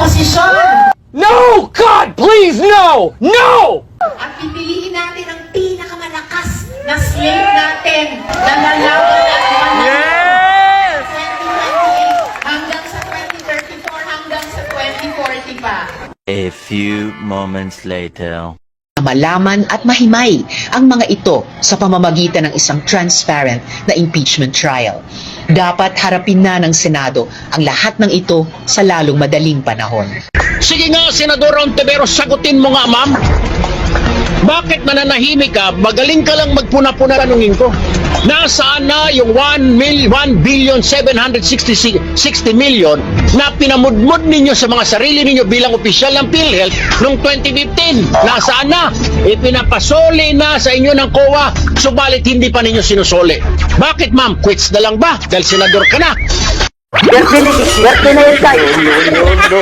posisyon. No! God, please, no! No! At pipiliin natin ang pinakamalakas na slate natin na lalaban at Yes! 2028 hanggang sa 2034 hanggang sa 2040 pa. A few moments later. Malaman at mahimay ang mga ito sa pamamagitan ng isang transparent na impeachment trial. Dapat harapin na ng Senado ang lahat ng ito sa lalong madaling panahon. Sige nga, Senador Ontiveros, sagutin mo nga, ma'am. Bakit nananahimik ka? Magaling ka lang magpuna-puna, tanungin ko. Nasaan na yung 1,760 million na pinamudmud ninyo sa mga sarili ninyo bilang opisyal ng PhilHealth noong 2015? Nasaan na? Ipinapasoli na sa inyo ng COA, subalit hindi pa ninyo sinusoli. Bakit, ma'am? Quits na lang ba? Dahil senador ka na. Swerte na yun tayo. No.